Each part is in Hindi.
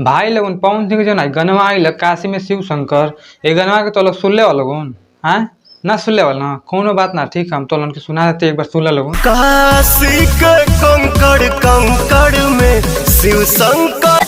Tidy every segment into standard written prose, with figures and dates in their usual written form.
भाई लोगन पवन सिंह जो ना गनवा आइल काशी में शिव शंकर ये गनवा के तो लोग सुनले वाला लोगन हाँ ना सुनले वाला ना कोनो बात ना ठीक हम तो लोगन के सुना देते एक बार सुन लोगन। काशी के कंकड़ कंकड़ में शिव शंकर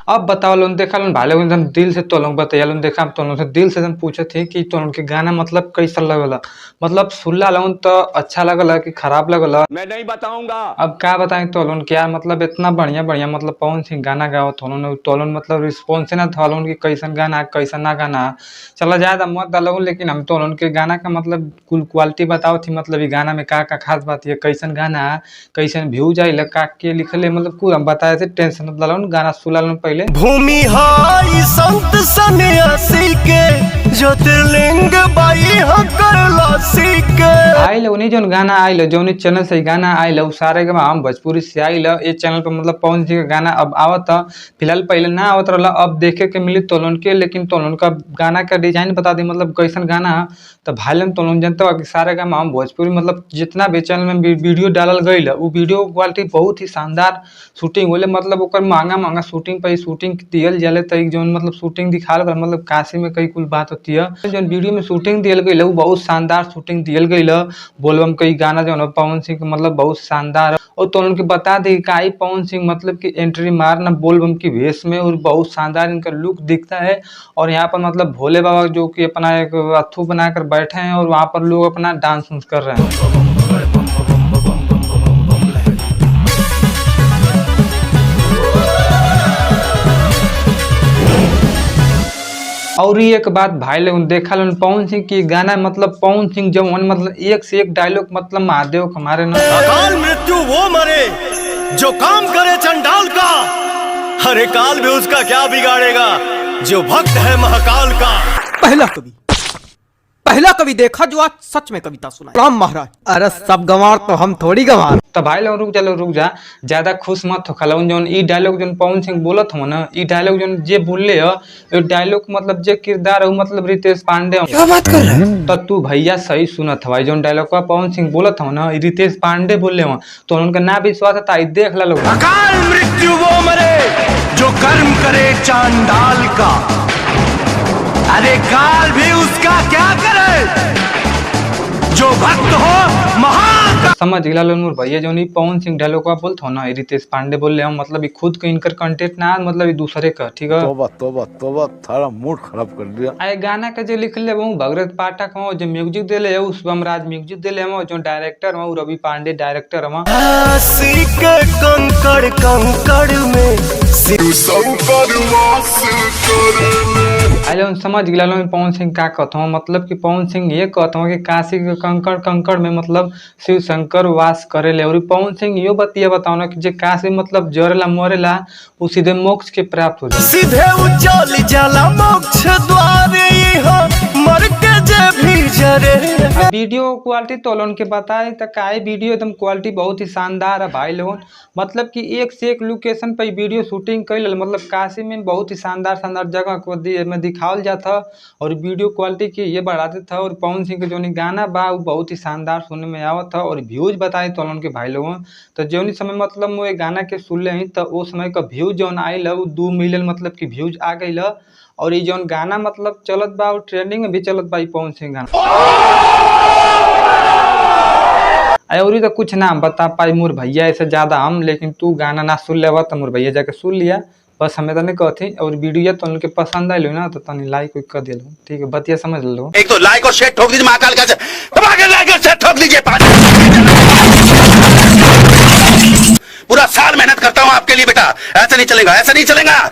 अब बताओ लोग देखा लोग भाई लोग एकदम दिल से तो लोग बताया लोग देखा तो लोग से दिल से एकदम पूछे थे कि तो उनके गाना मतलब कैसा लगला मतलब सुनला लोग तो अच्छा लगला कि खराब लगला मैं नहीं बताऊंगा। अब क्या बताएं तो लोग क्या मतलब इतना बढ़िया बढ़िया मतलब पवन सिंह गाना गाओ तो लोग मतलब रिस्पॉन्स ना था लोग की कैसन गाना कैसा ना गाना चला ज्यादा मत डालो लेकिन हम तो उनके गाना का मतलब कुल क्वालिटी बताओ थी मतलब ये गाना में का खास बात है कैसन गाना कैसन व्यूज आई का के लिखले मतलब कुल हम बताए थे टेंशन मत डालो गाना सुला लो पहले भूमि हाई संत सन्यासी के ज्योतिर्लिंग बाई हकरलासी के आइल उन्हीं जो गाना आइल जो चैनल से गाना आइल सारे हम भोजपुरी से आइल ये चैनल पर मतलब पवन सिंह का गाना अब आवत फिलहाल पहले ना आवत रहा अब देखे के मिली तोलन के लेकिन तोलन का गाना का डिजाइन बता दी मतलब कैसन गाना तो भाई लोग तोलन जनता कि सारे गाना हम भोजपुरी मतलब जितना भी चैनल में वीडियो डालल गई वो वीडियो क्वालिटी बहुत ही शानदार शूटिंग होले मतलब ओकर महंगा महंगा शूटिंग पर शूटिंग दियल जाले तो जो मतलब शूटिंग दिखाल मतलब काशी में कई कुल बात होती है जो वीडियो में शूटिंग दियल गई वो बहुत शानदार शूटिंग दियल गई बोलबम कई गाना जो है पवन सिंह के मतलब बहुत शानदार है और तो उनके बता दी कि आई पवन सिंह मतलब कि एंट्री मारना बोलबम की भेष में और बहुत शानदार इनका लुक दिखता है और यहाँ पर मतलब भोले बाबा जो कि अपना एक अथू बनाकर बैठे हैं और वहाँ पर लोग अपना डांस कर रहे हैं। और ये एक बात भाई लोग देखा लो पवन सिंह की गाना मतलब पवन सिंह जब मतलब एक से एक डायलॉग मतलब महादेव हमारे ना अकाल मृत्यु वो मरे जो काम करे चंडाल का हरे काल भी उसका क्या बिगाड़ेगा जो भक्त है महाकाल का। पहला कवि देखा जो आज सच में कविता सुना राम महाराज। अरे सब गंवार तो हम थोड़ी गंवार। तो भाई लोग रुक जा ज्यादा खुश मत हो खला जो ई डायलॉग जो पवन सिंह बोलत हो ना ई डायलॉग जो जे बोले हो डायलॉग मतलब जे किरदार हो मतलब रितेश पांडे क्या बात कर रहे हैं तो तू भैया सही सुनत हवा जो डायलॉग का पवन सिंह बोलत हो ना रितेश पांडे बोले हो तो उनका ना विश्वास था देख ला लोग। अकाल मृत्यु वो मरे जो कर्म करे चांडाल का अरे काल भी उसका क्या करे जो भक्त हो महाकाल। समझ गया लोग भैया जो नहीं पवन सिंह डायलॉग का बोलते हो ना रितेश पांडे बोल रहे हो मतलब खुद के इनकर कंटेंट ना मतलब दूसरे का ठीक है। तोबा थारा मूड खराब कर दिया। आए गाना का जो लिख ले वो भगरत पाठक हो जो म्यूजिक दे ले उस बमराज म्यूजिक दे ले जो डायरेक्टर हो रवि पांडे डायरेक्टर हो कंकड़ कंकड़ में शिव शंकर वास करे। आइलो समझ गया पवन सिंह का कहता हूँ मतलब कि पवन सिंह ये कहता हूँ कि काशी के कंकड़ कंकड़ में मतलब शिव शंकर वास करेले और पवन सिंह यो बतिया बताओ ना कि जे काशी मतलब जरेला मरेला वो सीधे मोक्ष के प्राप्त हो जाए सीधे उचल जाला मोक्ष द्वारे मर के जे भी जरे। वीडियो क्वालिटी तो लोन के बताए तो काहे वीडियो एकदम क्वालिटी बहुत ही शानदार है भाई लोगन मतलब कि एक से एक लोकेशन पर वीडियो शूटिंग कर मतलब काशी में बहुत ही शानदार शानदार जगह को में दिखावल जाता और वीडियो क्वालिटी की ये बढ़ाते था और पवन सिंह के जो गाना बा वो बहुत ही शानदार सुनने में आवत था और व्यूज बताए तो लोन के भाई लोगों तो जो समय मतलब वो गाना के सुन ले तो उस समय का व्यूज जो आयल वो 2 मिलियन मतलब कि व्यूज आ गई और ये जो गाना मतलब चलत बा और ट्रेंडिंग में भी चलत बा पवन सिंह गाना और तो कुछ ना बता पाई मोर भैया ऐसे ज्यादा हम लेकिन तू गाना ना सुन ले तो मोर भैया जाके सुन लिया बस हमें तो नहीं कहती और वीडियो तो उनके पसंद आई लो ना तो तनी लाइक कर दिलो ठीक है बतिया समझ लो एक तो लाइक और शेयर ठोक दीजिए महाकाल का लाइक और शेयर ठोक दीजिए पूरा साल मेहनत करता हूँ आपके लिए बेटा ऐसा नहीं चलेगा।